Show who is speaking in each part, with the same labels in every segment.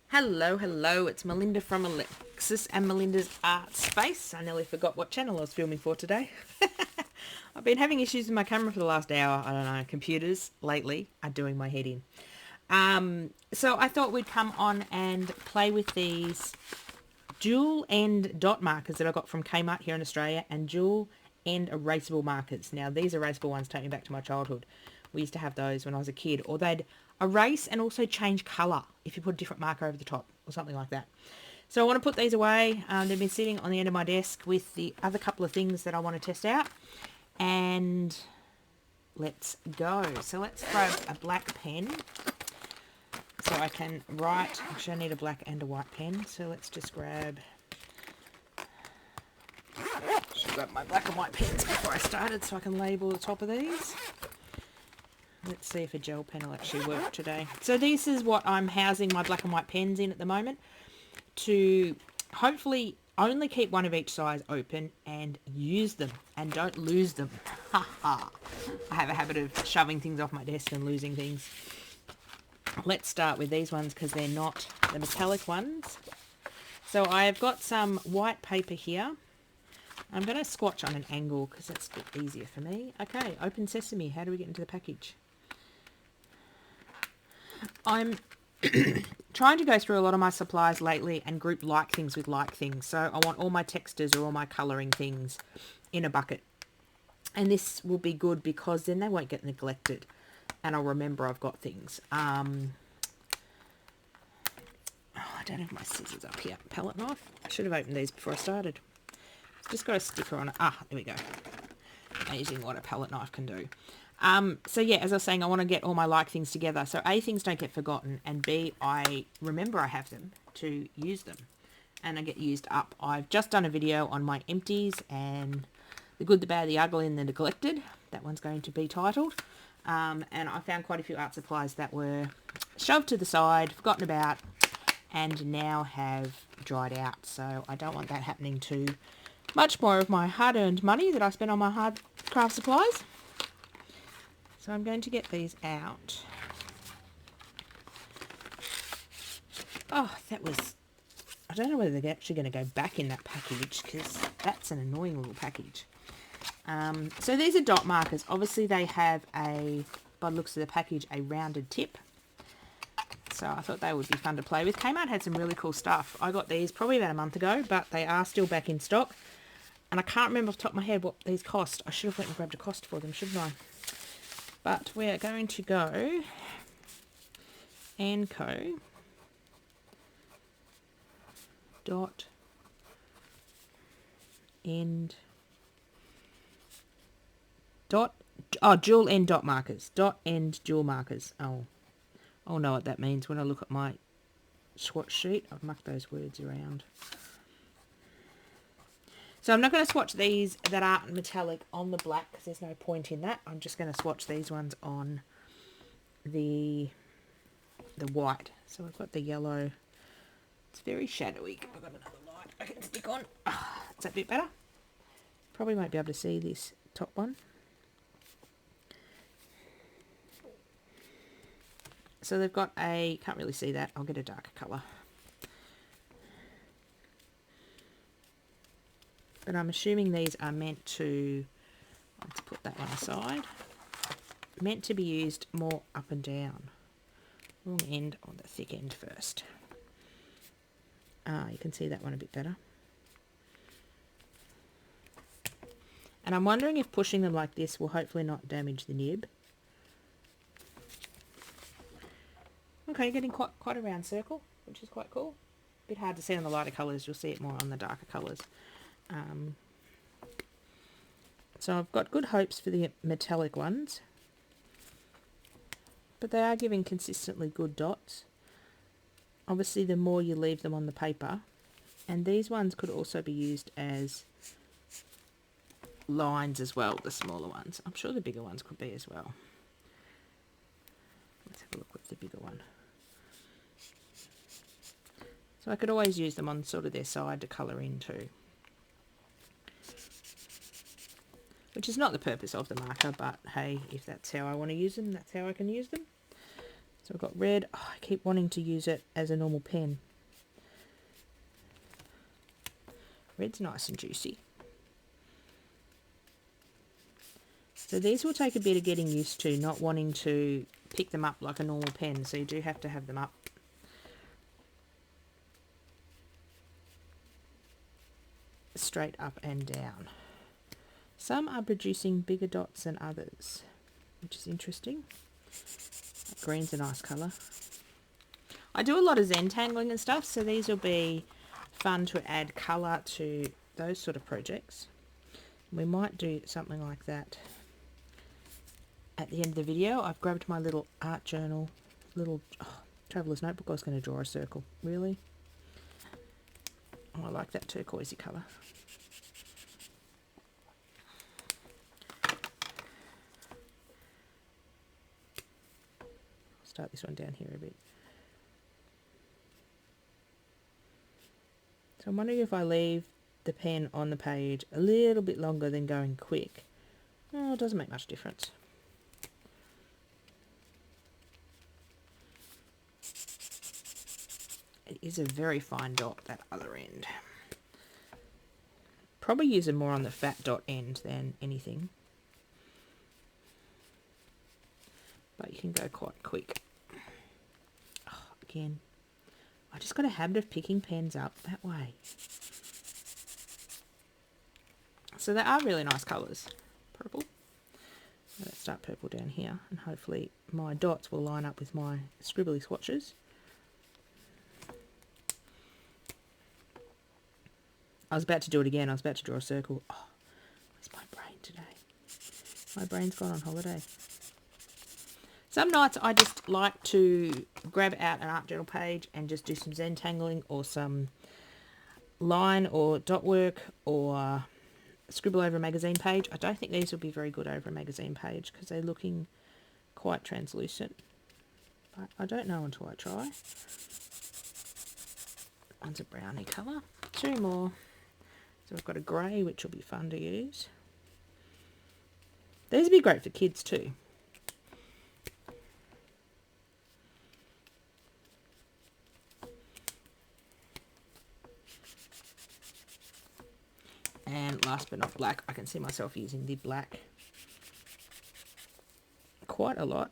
Speaker 1: Hello, hello, it's Melinda from Alexis and Melinda's Art Space. I nearly forgot what channel I was filming for today. I've been having issues with my camera for the last hour. I don't know, computers lately are doing my head in. So I thought we'd come on and play with these dual end dot markers that I got from Kmart here in Australia and dual end erasable markers. Now these erasable ones take me back to my childhood. We used to have those when I was a kid, or they'd erase and also change colour if you put a different marker over the top or something like that. So I want to put these away. They've been sitting on the end of my desk with the other couple of things that I want to test out. And let's go. So let's grab a black pen so I can write. Actually, I need a black and a white pen. So let's just grab my black and white pens before I started so I can label the top of these. Let's see if a gel pen will actually work today. So this is what I'm housing my black and white pens in at the moment, to hopefully only keep one of each size open and use them and don't lose them. I have a habit of shoving things off my desk and losing things. Let's start with these ones because they're not the metallic ones. So I've got some white paper here. I'm going to swatch on an angle because that's a bit easier for me. Okay, open sesame. How do we get into the package? I'm trying to go through a lot of my supplies lately and group like things with like things. So I want all my textures or all my colouring things in a bucket. And this will be good because then they won't get neglected. And I'll remember I've got things. I don't have my scissors up here. Palette knife. I should have opened these before I started. It's just got a sticker on it. Ah, there we go. Amazing what a palette knife can do. So yeah, as I was saying, I want to get all my like things together. So A, things don't get forgotten, and B, I remember I have them to use them. And I get used up. I've just done a video on my empties and the good, the bad, the ugly, and the neglected. That one's going to be titled. And I found quite a few art supplies that were shoved to the side, forgotten about, and now have dried out. So I don't want that happening to much more of my hard-earned money that I spend on my hard craft supplies. So I'm going to get these out. Oh, that was... I don't know whether they're actually going to go back in that package because that's an annoying little package. So these are dot markers. Obviously they have a, by the looks of the package, a rounded tip. So I thought they would be fun to play with. Kmart had some really cool stuff. I got these probably about a month ago, but they are still back in stock. And I can't remember off the top of my head what these cost. I should have went and grabbed a cost for them, shouldn't I? But we're going to go Anco dot end dot dual end dot markers. Dot end dual markers. I'll know what that means when I look at my swatch sheet. I've mucked those words around. So I'm not going to swatch these that aren't metallic on the black because there's no point in that. I'm just going to swatch these ones on the white. So I've got the yellow. It's very shadowy. I've got another light I can stick on. Is that a bit better? Probably won't be able to see this top one. So they've got a, can't really see that. I'll get a darker colour. But I'm assuming these are meant to, let's put that one aside, meant to be used more up and down. Long end on the thick end first. You can see that one a bit better. And I'm wondering if pushing them like this will hopefully not damage the nib. Okay, getting quite a round circle, which is quite cool. A bit hard to see on the lighter colours, you'll see it more on the darker colours. So I've got good hopes for the metallic ones, but they are giving consistently good dots. Obviously the more you leave them on the paper, and these ones could also be used as lines as well, the smaller ones. I'm sure the bigger ones could be as well. Let's have a look with the bigger one. So I could always use them on sort of their side to colour in too. Which is not the purpose of the marker, but hey, if that's how I want to use them, that's how I can use them. So I've got red. Oh, I keep wanting to use it as a normal pen. Red's nice and juicy. So these will take a bit of getting used to, not wanting to pick them up like a normal pen. So you do have to have them up. Straight up and down. Some are producing bigger dots than others, which is interesting. Green's a nice colour. I do a lot of Zentangling and stuff, so these will be fun to add colour to those sort of projects. We might do something like that at the end of the video. I've grabbed my little art journal, little traveller's notebook. I was going to draw a circle. Really? Oh, I like that turquoisey colour. Start this one down here a bit. So I'm wondering if I leave the pen on the page a little bit longer than going quick. Oh, it doesn't make much difference. It is a very fine dot, that other end. Probably use it more on the fat dot end than anything. But you can go quite quick. Oh, again, I just got a habit of picking pens up that way. So they are really nice colours. Purple. Let's start purple down here, and hopefully my dots will line up with my scribbly swatches. I was about to do it again. I was about to draw a circle. Oh, where's my brain today? My brain's gone on holiday. Some nights I just like to grab out an art journal page and just do some Zentangling or some line or dot work or scribble over a magazine page. I don't think these will be very good over a magazine page because they're looking quite translucent. But I don't know until I try. One's a brownie colour. Two more. So I've got a grey, which will be fun to use. These would be great for kids too. And last but not black, I can see myself using the black quite a lot.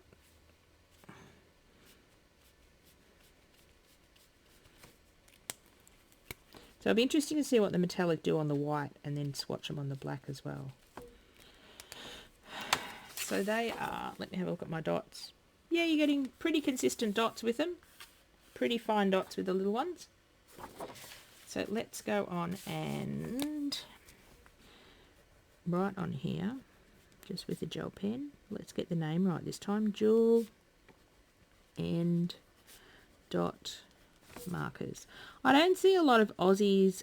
Speaker 1: So it'll be interesting to see what the metallic do on the white and then swatch them on the black as well. So they are, let me have a look at my dots. Yeah, you're getting pretty consistent dots with them. Pretty fine dots with the little ones. So let's go on and write on here, just with a gel pen. Let's get the name right this time. Jewel and dot markers. I don't see a lot of Aussies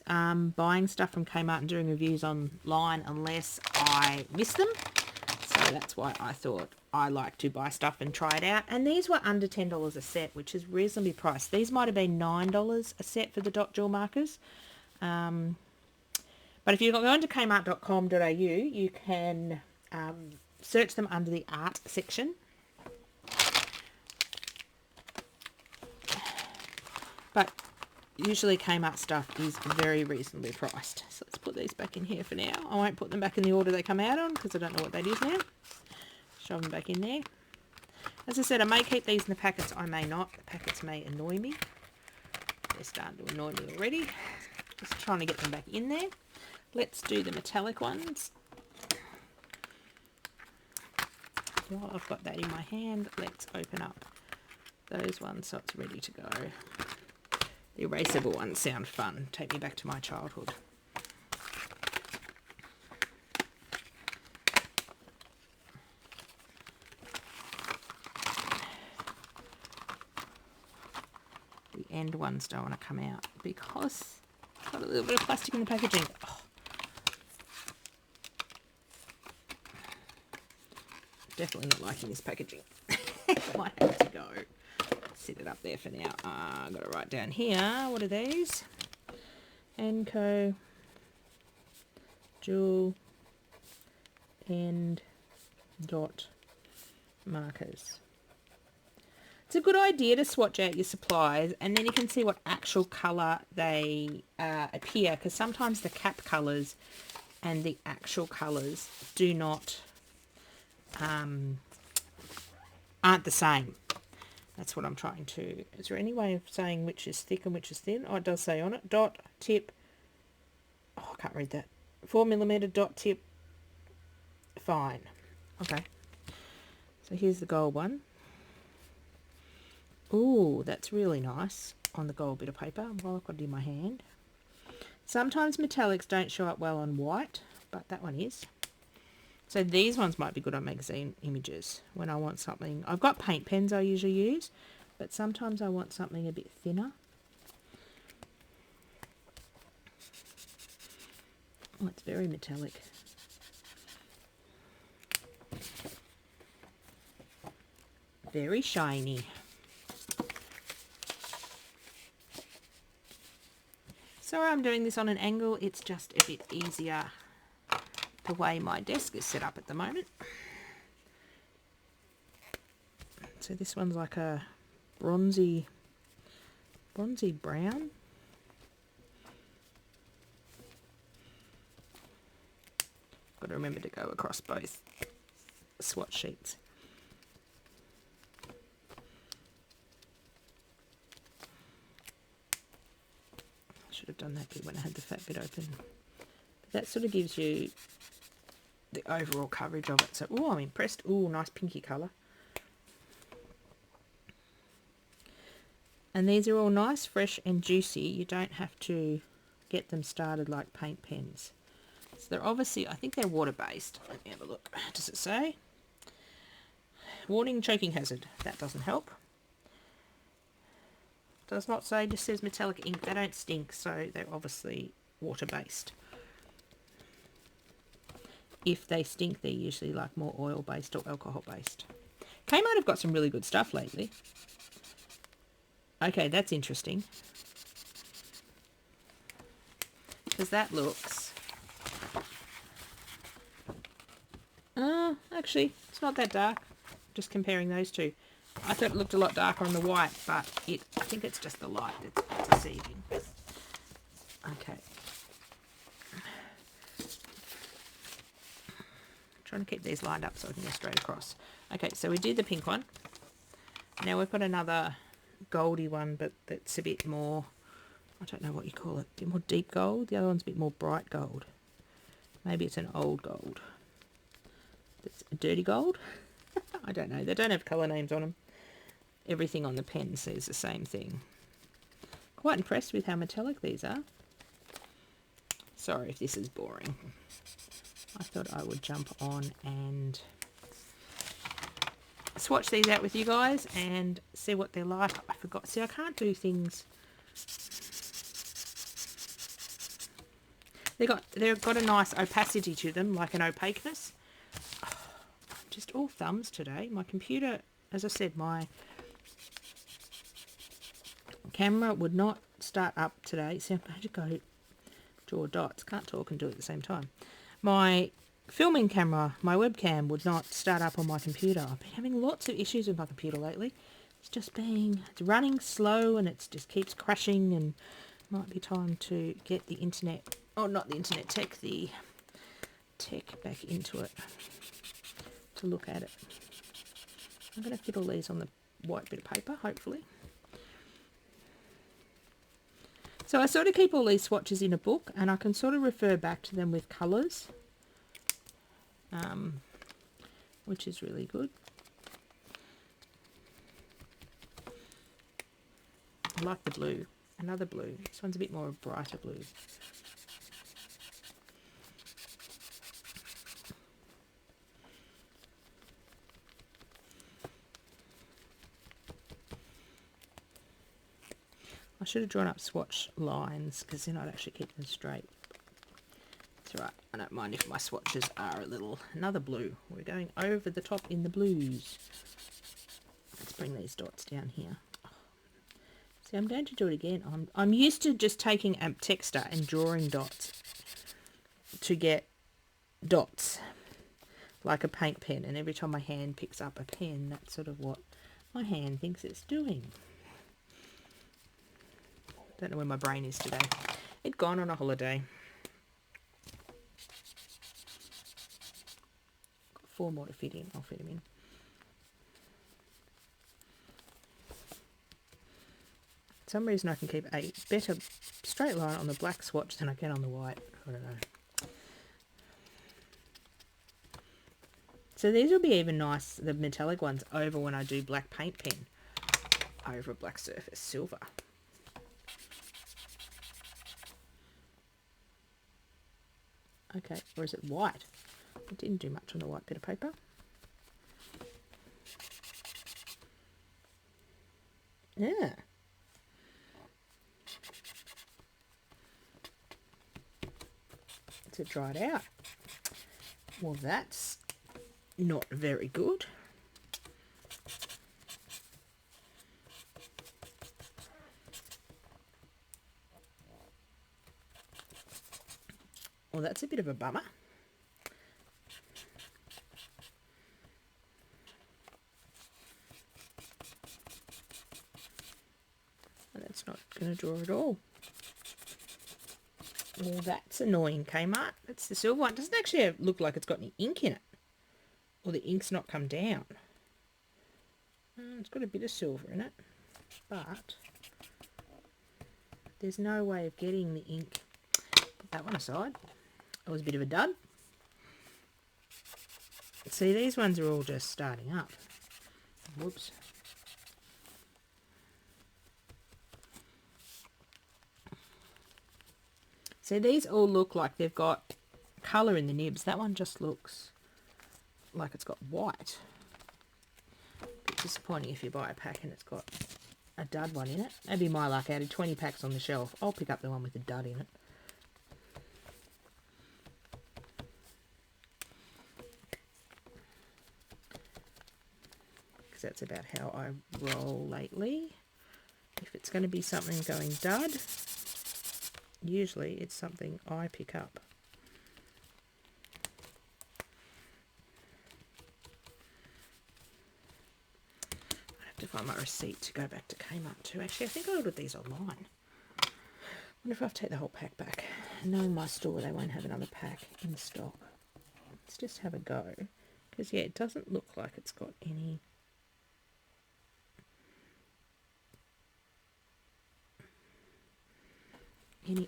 Speaker 1: buying stuff from Kmart and doing reviews online unless I miss them. So that's why I thought I like to buy stuff and try it out. And these were under $10 a set, which is reasonably priced. These might have been $9 a set for the dot jewel markers. But if you go into kmart.com.au, you can search them under the art section. But usually Kmart stuff is very reasonably priced. So let's put these back in here for now. I won't put them back in the order they come out on because I don't know what that is now. Shove them back in there. As I said, I may keep these in the packets, I may not. The packets may annoy me. They're starting to annoy me already. Just trying to get them back in there. Let's do the metallic ones. While I've got that in my hand, let's open up those ones so it's ready to go. The erasable ones sound fun. Take me back to my childhood. The end ones don't want to come out because it's got a little bit of plastic in the packaging. Oh. Definitely not liking this packaging. Might have to go. Sit it up there for now. I've got to write down here. What are these? Enco, jewel, and dot markers. It's a good idea to swatch out your supplies, and then you can see what actual colour they appear, because sometimes the cap colours and the actual colours do not aren't the same. That's what I'm trying to... Is there any way of saying which is thick and which is thin? Oh, it does say on it. Dot, tip. Oh, I can't read that. 4mm dot, tip, fine. Okay. So here's the gold one. Ooh, that's really nice on the gold bit of paper. Well, I've got it in my hand. Sometimes metallics don't show up well on white, but that one is. So these ones might be good on magazine images when I want something. I've got paint pens I usually use, but sometimes I want something a bit thinner. Oh, it's very metallic. Very shiny. Sorry I'm doing this on an angle, it's just a bit easier the way my desk is set up at the moment. So this one's like a bronzy brown. Got to remember to go across both swatch sheets. Should have done that bit when I had the fat bit open. But that sort of gives you the overall coverage of it. So, oh, I'm impressed. Oh, nice pinky colour. And these are all nice, fresh and juicy. You don't have to get them started like paint pens. So they're obviously, I think they're water-based. Let me have a look. Does it say? Warning, choking hazard. That doesn't help. Does not say, just says metallic ink. They don't stink, so they're obviously water-based. If they stink, they're usually like more oil-based or alcohol-based. Kmart have got some really good stuff lately. Okay, that's interesting. Because that looks... actually, it's not that dark. Just comparing those two. I thought it looked a lot darker on the white, but I think it's just the light that's deceiving. Okay. Trying to keep these lined up so I can go straight across. Okay, so we did the pink one. Now we've got another goldy one, but that's a bit more, I don't know what you call it, a bit more deep gold. The other one's a bit more bright gold. Maybe it's an old gold. It's a dirty gold. I don't know. They don't have colour names on them. Everything on the pen says the same thing. Quite impressed with how metallic these are. Sorry if this is boring. I thought I would jump on and swatch these out with you guys and see what they're like. I forgot. See, I can't do things. They've got a nice opacity to them, like an opaqueness. Just all thumbs today. My computer, as I said, my camera would not start up today. So I'm going to go draw dots. Can't talk and do it at the same time. My filming camera, my webcam, would not start up on my computer. I've been having lots of issues with my computer lately. It's running slow and it just keeps crashing, and might be time to get the internet, not the internet, the tech back into it to look at it. I'm going to fit all these on the white bit of paper, hopefully. So I sort of keep all these swatches in a book, and I can sort of refer back to them with colours, which is really good. I like the blue. Another blue. This one's a bit more brighter blue. I should have drawn up swatch lines, because then I'd actually keep them straight. It's alright. I don't mind if my swatches are another blue. We're going over the top in the blues. Let's bring these dots down here. See, I'm going to do it again. I'm used to just taking a texter and drawing dots to get dots like a paint pen, and every time my hand picks up a pen, that's sort of what my hand thinks it's doing. Don't know where my brain is today. It'd gone on a holiday. Got 4 more to fit in. I'll fit them in. For some reason I can keep a better straight line on the black swatch than I can on the white. I don't know. So these will be even nice, the metallic ones, over when I do black paint pen over a black surface silver. Okay, or is it white? It didn't do much on the white bit of paper. Yeah. To dry it out. Well, that's not very good. Well, that's a bit of a bummer. That's not going to draw at all. Well, that's annoying, Kmart. That's the silver one. It doesn't actually look like it's got any ink in it. Or the ink's not come down. It's got a bit of silver in it. But there's no way of getting the ink. Put that one aside. It was a bit of a dud. See, these ones are all just starting up. Whoops. See, these all look like they've got colour in the nibs. That one just looks like it's got white. Bit disappointing if you buy a pack and it's got a dud one in it. That'd be my luck. Out of 20 packs on the shelf, I'll pick up the one with the dud in it. Because that's about how I roll lately. If it's going to be something going dud, usually it's something I pick up. I have to find my receipt to go back to Kmart too. Actually, I think I ordered these online. I wonder if I have to take the whole pack back. Knowing my store, they won't have another pack in stock. Let's just have a go. Because, yeah, it doesn't look like it's got any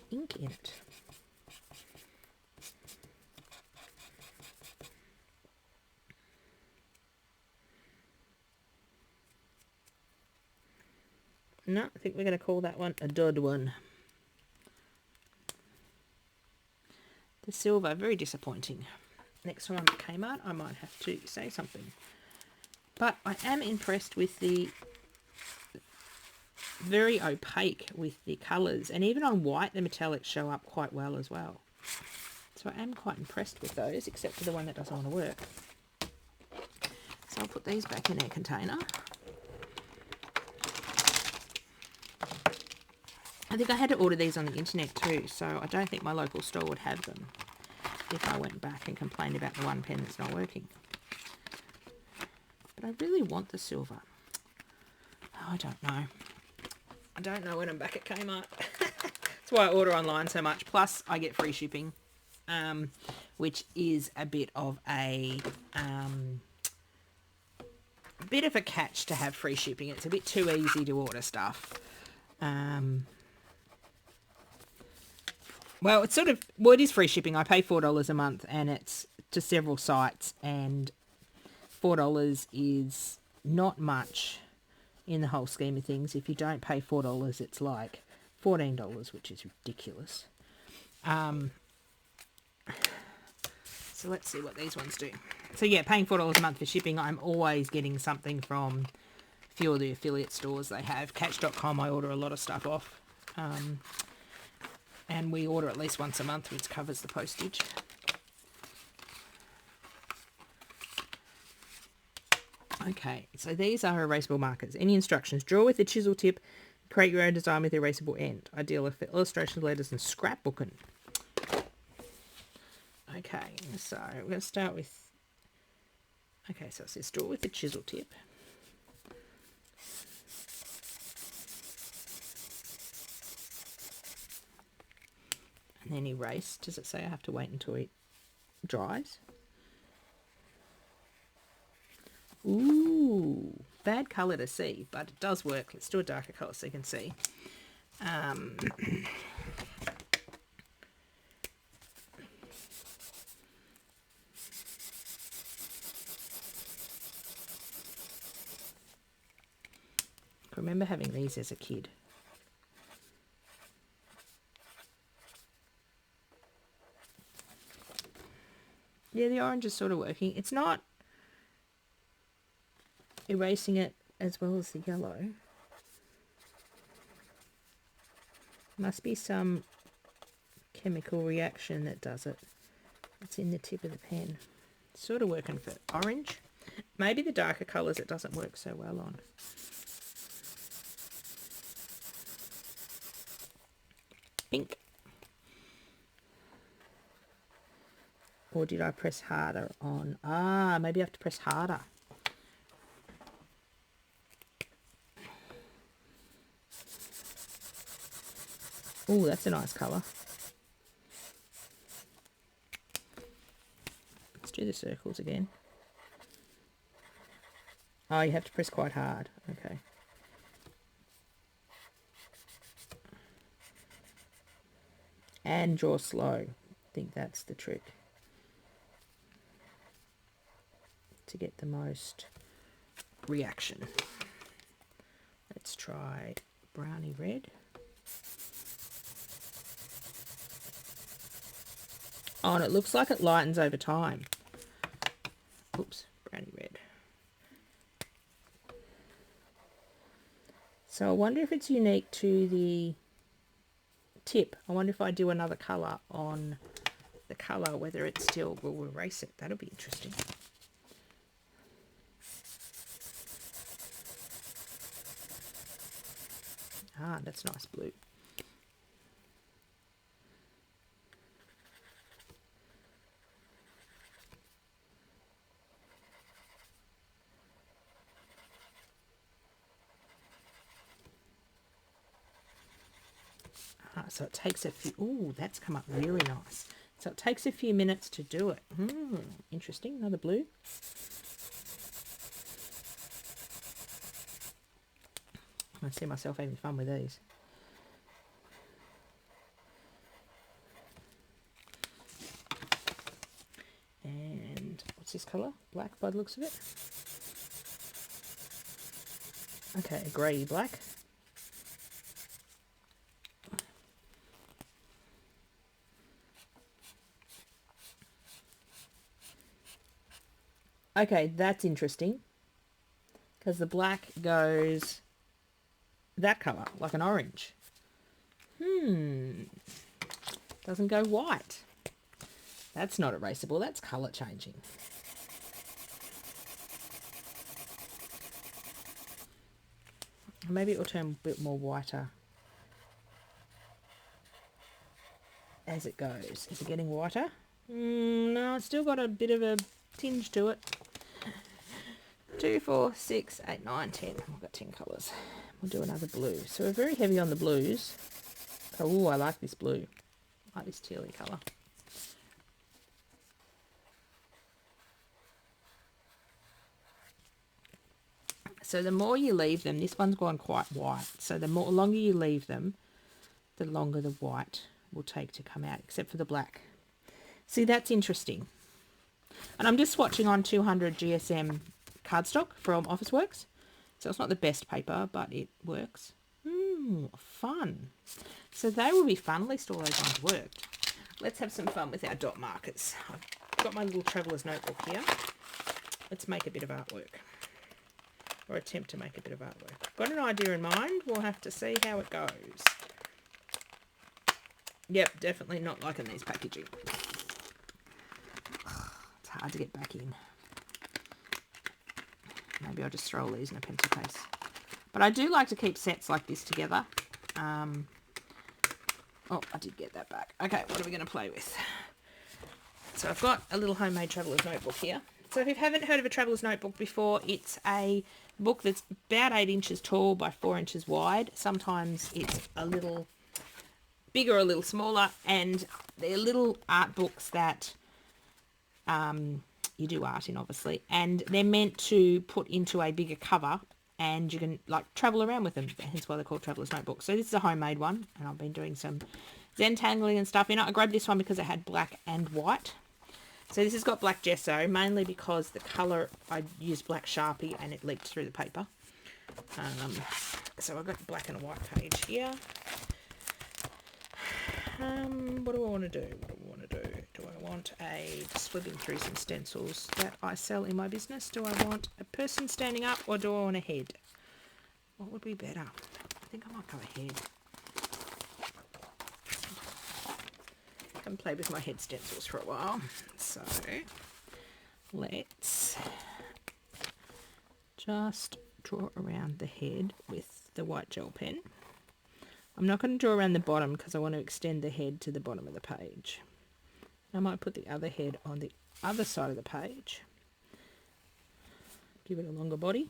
Speaker 1: ink in it. No, I think we're going to call that one a dud one. The silver, very disappointing. Next time I'm at Kmart, I might have to say something. But I am impressed with the very opaque with the colours, and even on white the metallics show up quite well as well. So I am quite impressed with those, except for the one that doesn't want to work. So I'll put these back in their container. I think I had to order these on the internet too, so I don't think my local store would have them if I went back and complained about the one pen that's not working. But I really want the silver. Oh, I don't know. I don't know when I'm back at Kmart. That's why I order online so much. Plus, I get free shipping, which is a bit of a catch to have free shipping. It's a bit too easy to order stuff. Well, it's sort of, well, it is free shipping. I pay $4 a month, and it's to several sites, and $4 is not much in the whole scheme of things. If you don't pay $4, it's like $14, which is ridiculous. So let's see what these ones do. So yeah, paying $4 a month for shipping, I'm always getting something from a few of the affiliate stores they have. Catch.com, I order a lot of stuff off. And we order at least once a month, which covers the postage. Okay, so these are erasable markers. Any instructions? Draw with a chisel tip. Create your own design with the erasable end. Ideal for illustrations, letters, and scrapbooking. Okay, so we're going to start with... Okay, so it says draw with the chisel tip. And then erase. Does it say I have to wait until it dries? Ooh, bad colour to see, but it does work. Let's do a darker colour so you can see. I remember having these as a kid. Yeah, the orange is sort of working. It's not erasing it as well as the yellow. Must be some chemical reaction that does it. It's in the tip of the pen. It's sort of working for orange. Maybe the darker colours it doesn't work so well on. Pink. Or did I press harder on? Ah, maybe I have to press harder. Oh, that's a nice colour. Let's do the circles again. Oh, you have to press quite hard. Okay. And draw slow. I think that's the trick. To get the most reaction. Let's try brownie red. Oh, and it looks like it lightens over time. Oops, brownie red. So I wonder if it's unique to the tip. I wonder if I do another colour on the colour, whether it still will erase it. That'll be interesting. Ah, that's nice blue. So it takes a few... Ooh, that's come up really nice. So it takes a few minutes to do it. Interesting. Another blue. I see myself having fun with these. And what's this colour? Black by the looks of it. Okay, a grey black. Okay, that's interesting. Because the black goes that colour, like an orange. Doesn't go white. That's not erasable, that's colour changing. Maybe it will turn a bit more whiter as it goes. Is it getting whiter? No, it's still got a bit of a tinge to it. 2, 4, 6, 8, 9, 10. We've got 10 colours. We'll do another blue. So we're very heavy on the blues. Oh, I like this blue. I like this tealy colour. So the more you leave them, this one's gone quite white. So the longer you leave them, the longer the white will take to come out, except for the black. See, that's interesting. And I'm just swatching on 200 GSM cardstock from Officeworks. So it's not the best paper, but it works. Fun. So they will be fun. At least all those ones worked. Let's have some fun with our dot markers. I've got my little traveller's notebook here. Let's make a bit of artwork. Or attempt to make a bit of artwork. Got an idea in mind. We'll have to see how it goes. Yep, definitely not liking these packaging. It's hard to get back in. Maybe I'll just throw all these in a pencil case. But I do like to keep sets like this together. Oh, I did get that back. Okay, what are we going to play with? So I've got a little homemade traveller's notebook here. So if you haven't heard of a traveller's notebook before, it's a book that's about 8 inches tall by 4 inches wide. Sometimes it's a little bigger or a little smaller, and they're little art books that you do art in, obviously, and they're meant to put into a bigger cover, and you can like travel around with them, hence why they're called traveler's notebooks. So this is a homemade one, and I've been doing some Zentangling and stuff in it. I grabbed this one because it had black and white. So this has got black gesso, mainly because the colour, I used black Sharpie and it leaked through the paper. So I've got the black and a white page here. What do I want to do? Do I want just flipping through some stencils that I sell in my business? Do I want a person standing up, or do I want a head? What would be better? I think I might go a head. I haven't played with my head stencils for a while. So let's just draw around the head with the white gel pen. I'm not going to draw around the bottom because I want to extend the head to the bottom of the page. I might put the other head on the other side of the page. Give it a longer body.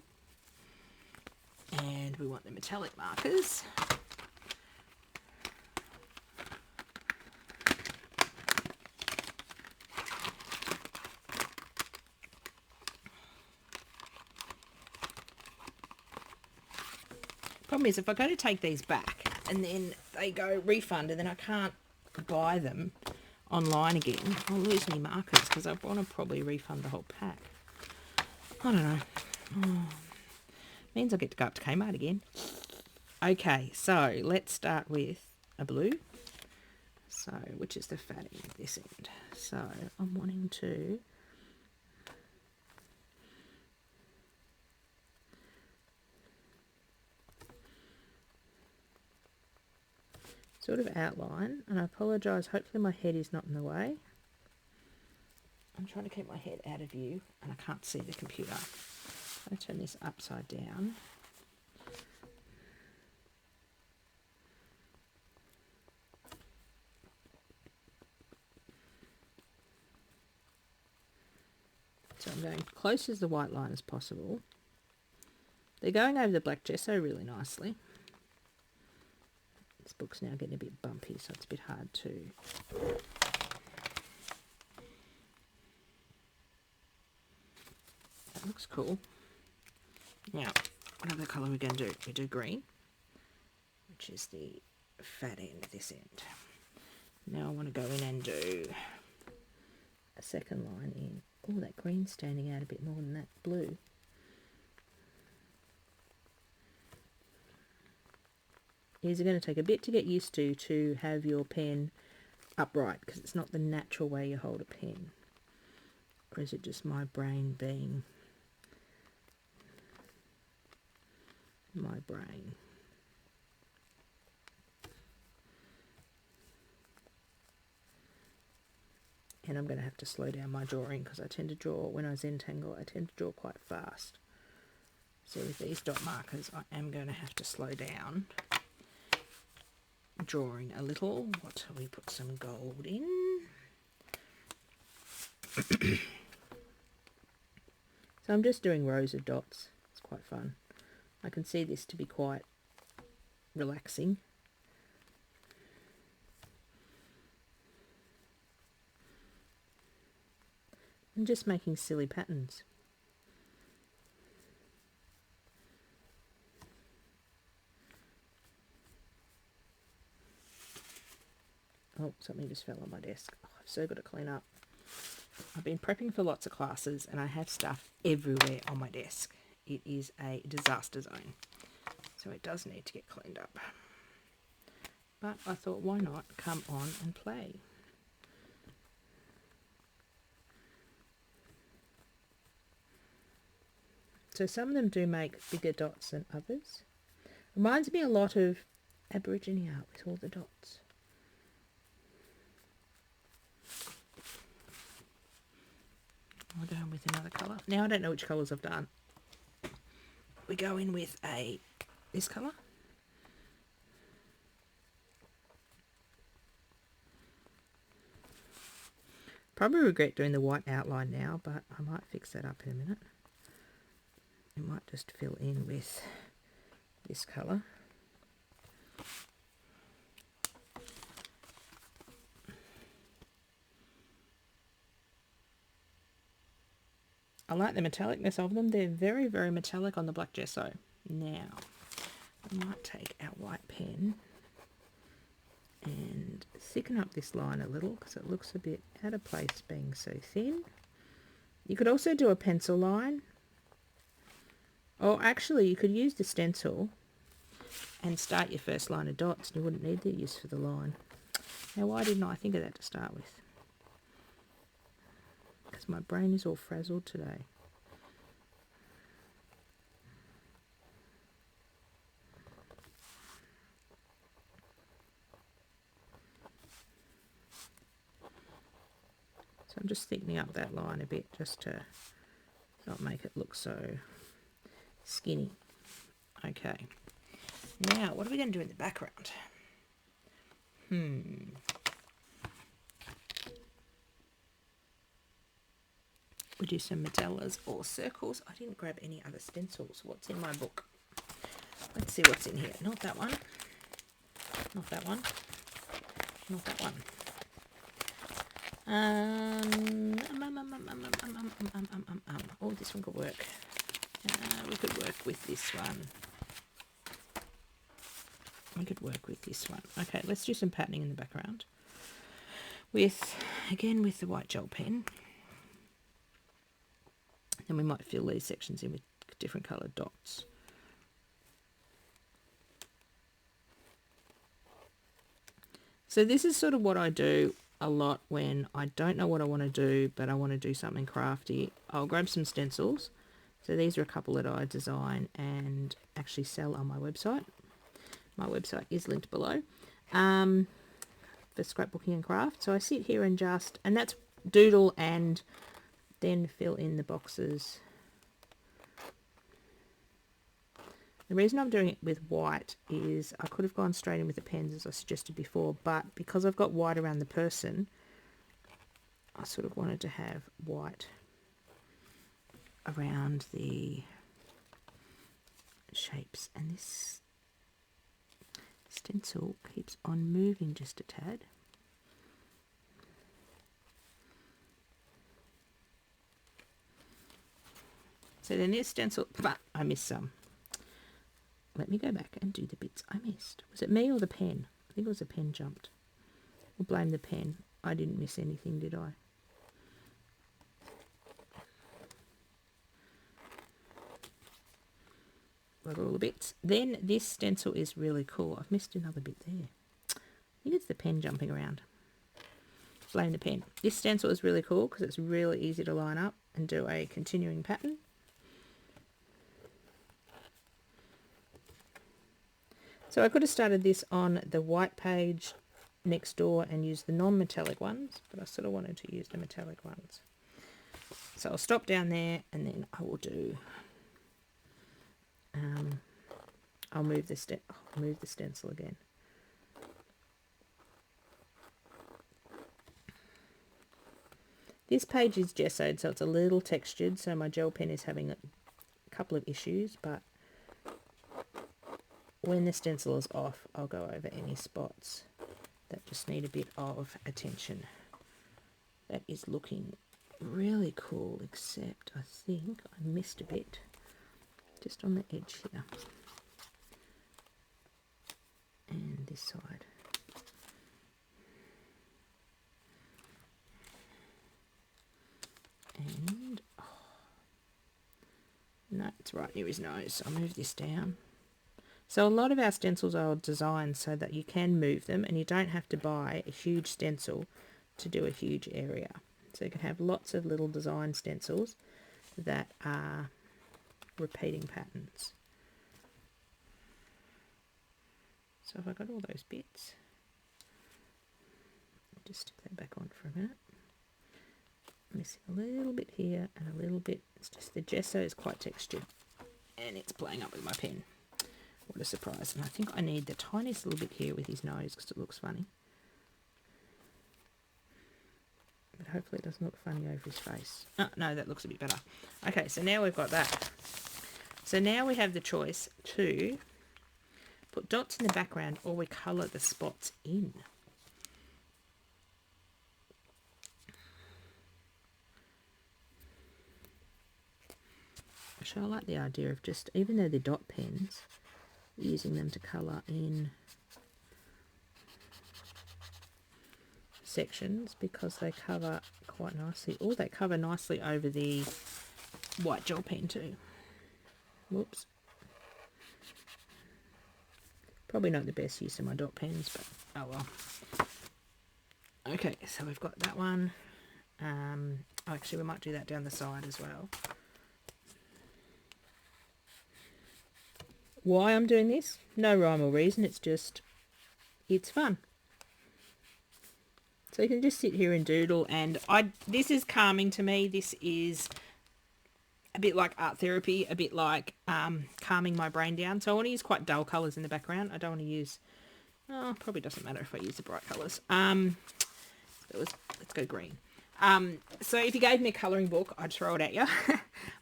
Speaker 1: And we want the metallic markers. Problem is, if I go to take these back and then they go refund and then I can't buy them online again, I'll lose any markers because I want to probably refund the whole pack. I don't know. Means I get to go up to Kmart again. Okay, so let's start with a blue. So, which is the fat end of this end. So I'm wanting to sort of outline, and I apologise, hopefully my head is not in the way. I'm trying to keep my head out of view and I can't see the computer. I turn this upside down. So I'm going close as the white line as possible. They're going over the black gesso really nicely. This book's now getting a bit bumpy, so it's a bit hard to... That looks cool. Now, what other colour are we going to do? We do green, which is the fat end of this end. Now I want to go in and do a second line in. Oh, that green's standing out a bit more than that blue. These are going to take a bit to get used to have your pen upright, because it's not the natural way you hold a pen. Or is it just my brain being my brain? And I'm going to have to slow down my drawing because I tend to draw, when I Zentangle, I tend to draw quite fast. So with these dot markers, I am going to have to slow down drawing a little. What shall we put some gold in? So I'm just doing rows of dots. It's quite fun. I can see this to be quite relaxing. I'm just making silly patterns. Oh, something just fell on my desk. Oh, I've so got to clean up. I've been prepping for lots of classes and I have stuff everywhere on my desk. It is a disaster zone. So it does need to get cleaned up. But I thought, why not come on and play? So some of them do make bigger dots than others. Reminds me a lot of Aborigine art with all the dots. I'll go in with another colour. Now I don't know which colours I've done. We go in with this colour. Probably regret doing the white outline now, but I might fix that up in a minute. I might just fill in with this colour. I like the metallicness of them. They're very, very metallic on the black gesso. Now, I might take our white pen and thicken up this line a little because it looks a bit out of place being so thin. You could also do a pencil line, or actually you could use the stencil and start your first line of dots. You wouldn't need the use for the line. Now, why didn't I think of that to start with? Because my brain is all frazzled today. So I'm just thickening up that line a bit just to not make it look so skinny. Okay. Now, what are we going to do in the background? We do some metallas or circles. I didn't grab any other stencils. What's in my book? Let's see what's in here. Not that one. Not that one. Not that one. Oh, this one could work. We could work with this one. We could work with this one. Okay, let's do some patterning in the background. Again with the white gel pen. Then we might fill these sections in with different coloured dots. So this is sort of what I do a lot when I don't know what I want to do, but I want to do something crafty. I'll grab some stencils. So these are a couple that I design and actually sell on my website. My website is linked below for Scrapbooking and Craft. So I sit here and and that's doodle and then fill in the boxes. The reason I'm doing it with white is I could have gone straight in with the pens as I suggested before, but because I've got white around the person, I sort of wanted to have white around the shapes. And this stencil keeps on moving just a tad. So then this stencil, but I missed some. Let me go back and do the bits I missed. Was it me or the pen? I think it was the pen jumped. We'll blame the pen. I didn't miss anything, did I? Got all the bits. Then this stencil is really cool. I've missed another bit there. I think it's the pen jumping around. Blame the pen. This stencil is really cool because it's really easy to line up and do a continuing pattern. So I could have started this on the white page next door and used the non-metallic ones, but I sort of wanted to use the metallic ones. So I'll stop down there and then I will do, I'll move the stencil again. This page is gessoed, so it's a little textured, so my gel pen is having a couple of issues, but when the stencil is off, I'll go over any spots that just need a bit of attention. That is looking really cool, except I think I missed a bit just on the edge here. And this side. And, no, it's right near his nose. I'll move this down. So a lot of our stencils are designed so that you can move them and you don't have to buy a huge stencil to do a huge area. So you can have lots of little design stencils that are repeating patterns. So if I got all those bits, I'll just stick that back on for a minute. Missing a little bit here and a little bit. It's just the gesso is quite textured and it's playing up with my pen. What a surprise. And I think I need the tiniest little bit here with his nose because it looks funny. But hopefully it doesn't look funny over his face. Oh, no, that looks a bit better. Okay, so now we've got that. So now we have the choice to put dots in the background or we colour the spots in. gosh, I like the idea of just, even though they're dot pens, using them to colour in sections because they cover quite nicely. Oh, they cover nicely over the white gel pen too. Whoops. Probably not the best use of my dot pens, but oh well. Okay, so we've got that one. Actually, we might do that down the side as well. Why I'm doing this? No rhyme or reason. It's just, it's fun. So you can just sit here and doodle, and this is calming to me. This is a bit like art therapy, a bit like calming my brain down. So I want to use quite dull colours in the background. I don't want to use, probably doesn't matter if I use the bright colours. Let's go green. So if you gave me a colouring book, I'd throw it at you.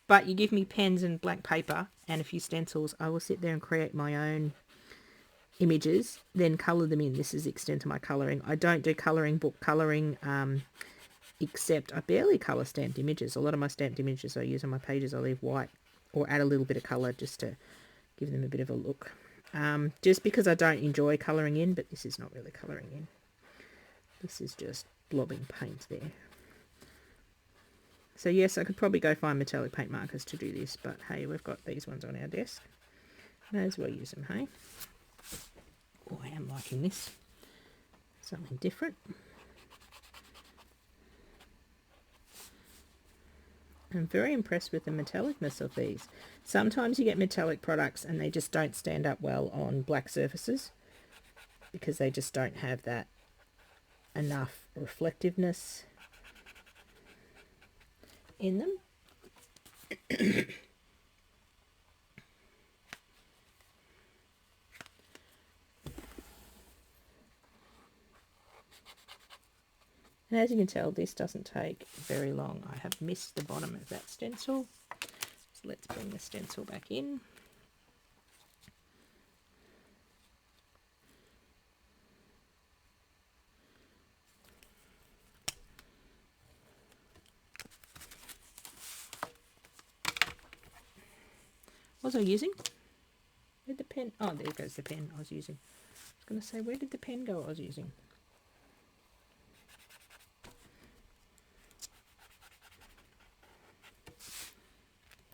Speaker 1: But you give me pens and blank paper and a few stencils, I will sit there and create my own images, then colour them in. This is the extent of my colouring. I don't do colouring book colouring, except I barely colour stamped images. A lot of my stamped images I use on my pages, I leave white or add a little bit of colour just to give them a bit of a look. Just because I don't enjoy colouring in, but this is not really colouring in. This is just blobbing paint there. So yes, I could probably go find metallic paint markers to do this, but hey, we've got these ones on our desk. May as well use them, hey? Oh, I am liking this. Something different. I'm very impressed with the metallicness of these. Sometimes you get metallic products and they just don't stand up well on black surfaces because they just don't have that enough reflectiveness in them. And as you can tell, this doesn't take very long. I have missed the bottom of that stencil. So let's bring the stencil back in. What was I using? Where'd the pen? Oh, there goes the pen I was using. I was going to say, where did the pen go I was using?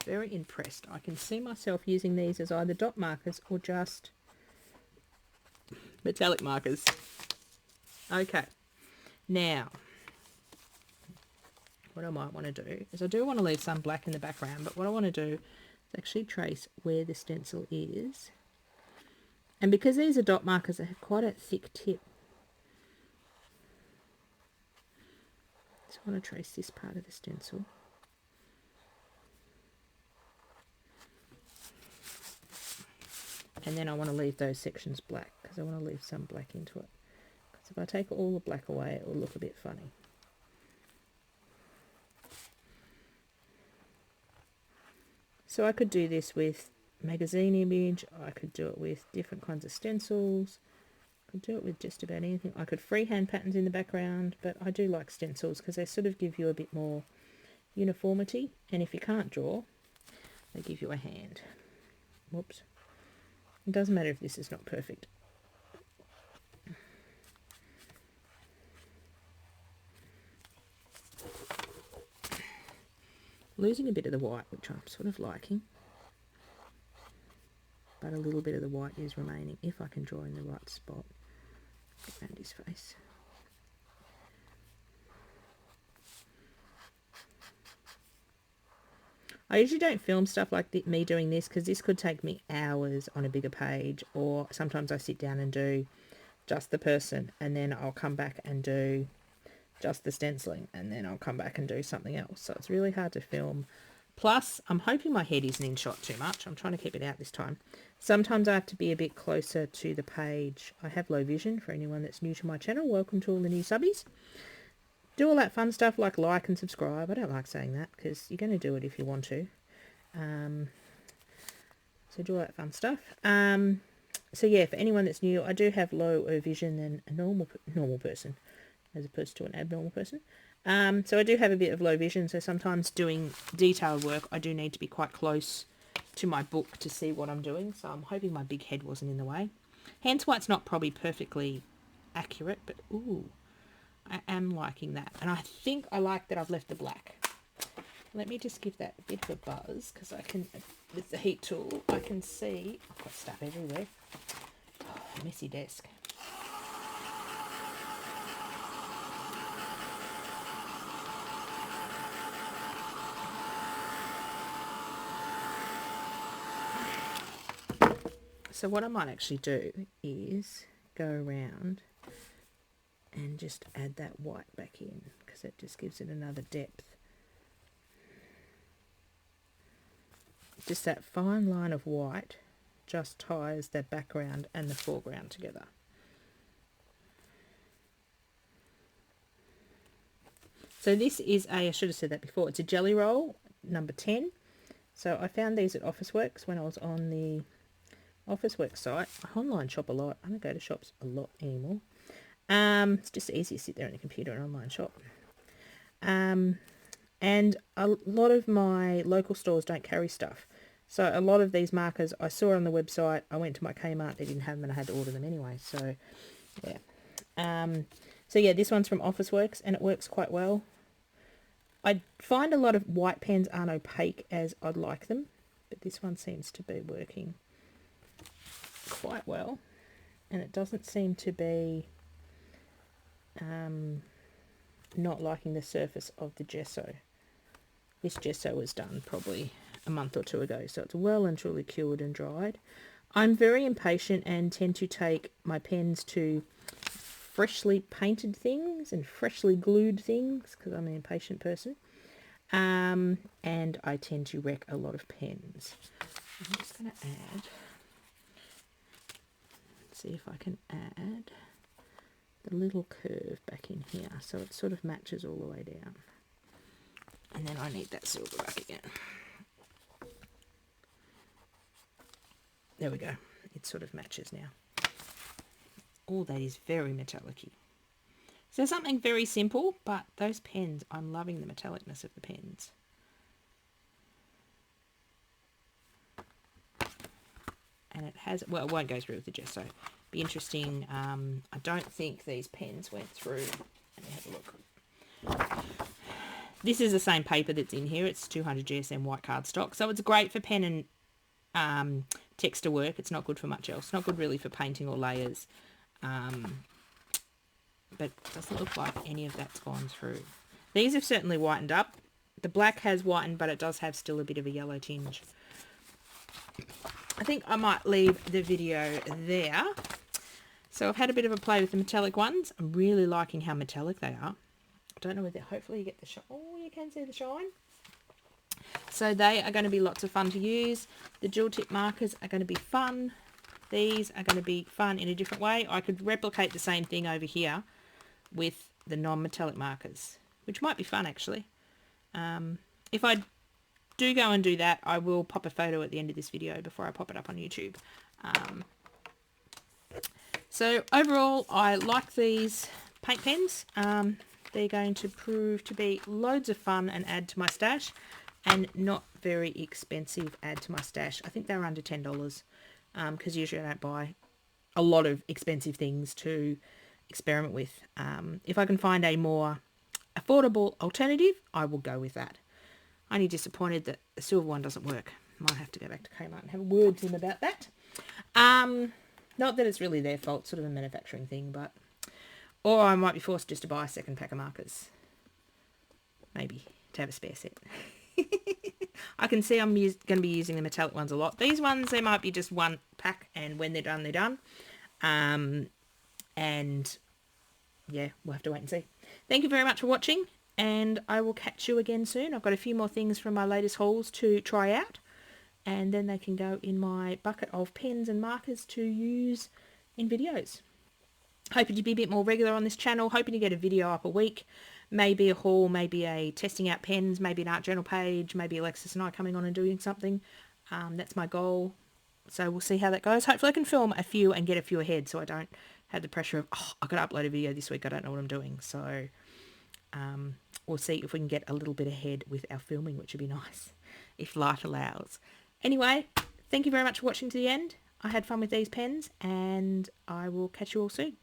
Speaker 1: Very impressed. I can see myself using these as either dot markers or just metallic markers. Okay. Now, what I might want to do is I do want to leave some black in the background, but what I want to do actually trace where the stencil is, and because these are dot markers, they have quite a thick tip, so I want to trace this part of the stencil. And then I want to leave those sections black because I want to leave some black into it, because if I take all the black away it will look a bit funny. So I could do this with magazine image, I could do it with different kinds of stencils, I could do it with just about anything. I could freehand patterns in the background, but I do like stencils because they sort of give you a bit more uniformity, and if you can't draw, they give you a hand. Whoops. It doesn't matter if this is not perfect. Losing a bit of the white, which I'm sort of liking, but a little bit of the white is remaining if I can draw in the right spot. Get around his face. I usually don't film stuff like me doing this because this could take me hours on a bigger page, or sometimes I sit down and do just the person and then I'll come back and do just the stenciling and then I'll come back and do something else. So it's really hard to film. Plus, I'm hoping my head isn't in shot too much. I'm trying to keep it out this time. Sometimes I have to be a bit closer to the page. I have low vision for anyone that's new to my channel. Welcome to all the new subbies. Do all that fun stuff like and subscribe. I don't like saying that because you're going to do it if you want to. So do all that fun stuff. So yeah, for anyone that's new, I do have lower vision than a normal person. as opposed to an abnormal person. So I do have a bit of low vision, so sometimes doing detailed work I do need to be quite close to my book to see what I'm doing, so I'm hoping my big head wasn't in the way. Hence why it's not probably perfectly accurate, but ooh, I am liking that. And I think I like that I've left the black. Let me just give that a bit of a buzz, because I can, with the heat tool, I can see, I've got stuff everywhere. Oh, messy desk. So what I might actually do is go around and just add that white back in, because it just gives it another depth. Just that fine line of white just ties the background and the foreground together. So this is I should have said that before, it's a jelly roll, number 10. So I found these at Officeworks when I was on the Officeworks site. I online shop a lot. I don't go to shops a lot anymore. It's just easy to sit there on the computer and online shop. And a lot of my local stores don't carry stuff. So a lot of these markers I saw on the website. I went to my Kmart, they didn't have them and I had to order them anyway. So yeah. So yeah, this one's from Officeworks and it works quite well. I find a lot of white pens aren't opaque as I'd like them, but this one seems to be working quite well, and it doesn't seem to be not liking the surface of the gesso. This gesso was done probably a month or two ago, so it's well and truly cured and dried. I'm very impatient and tend to take my pens to freshly painted things and freshly glued things because I'm an impatient person, and I tend to wreck a lot of pens. I'm just going to add, see if I can add the little curve back in here so it sort of matches all the way down. And then I need that silver back again. There we go. It sort of matches now. Oh, that is very metallic-y. So something very simple, but those pens, I'm loving the metallicness of the pens. And it has, well, it won't go through with the gesso. Be interesting. I don't think these pens went through. Let me have a look. This is the same paper that's in here. It's 200 GSM white cardstock. So it's great for pen and texture work. It's not good for much else. Not good really for painting or layers. But it doesn't look like any of that's gone through. These have certainly whitened up. The black has whitened, but it does have still a bit of a yellow tinge. I think I might leave the video there. So I've had a bit of a play with the metallic ones. I'm really liking how metallic they are. I don't know whether, hopefully you get the shine. Oh, you can see the shine. So they are going to be lots of fun to use. The dual tip markers are going to be fun. These are going to be fun in a different way. I could replicate the same thing over here with the non-metallic markers, which might be fun actually. If I do go and do that, I will pop a photo at the end of this video before I pop it up on YouTube. So overall, I like these paint pens. They're going to prove to be loads of fun and add to my stash, and not very expensive add to my stash. I think they're under $10, because usually I don't buy a lot of expensive things to experiment with. If I can find a more affordable alternative, I will go with that. Only disappointed that the silver one doesn't work. Might have to go back to Kmart and have a word with them about that. Not that it's really their fault, sort of a manufacturing thing, but... Or I might be forced just to buy a second pack of markers. Maybe, to have a spare set. I can see I'm going to be using the metallic ones a lot. These ones, they might be just one pack, and when they're done, they're done. And, yeah, we'll have to wait and see. Thank you very much for watching, and I will catch you again soon. I've got a few more things from my latest hauls to try out, and then they can go in my bucket of pens and markers to use in videos. Hoping to be a bit more regular on this channel, hoping to get a video up a week, maybe a haul, maybe a testing out pens, maybe an art journal page, maybe Alexis and I coming on and doing something. That's my goal. So we'll see how that goes. Hopefully I can film a few and get a few ahead so I don't had the pressure of, oh, I've got to upload a video this week. I don't know what I'm doing. So we'll see if we can get a little bit ahead with our filming, which would be nice if light allows. Anyway, thank you very much for watching to the end. I had fun with these pens, and I will catch you all soon.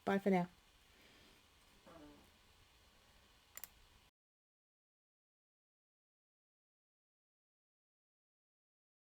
Speaker 1: Bye for now.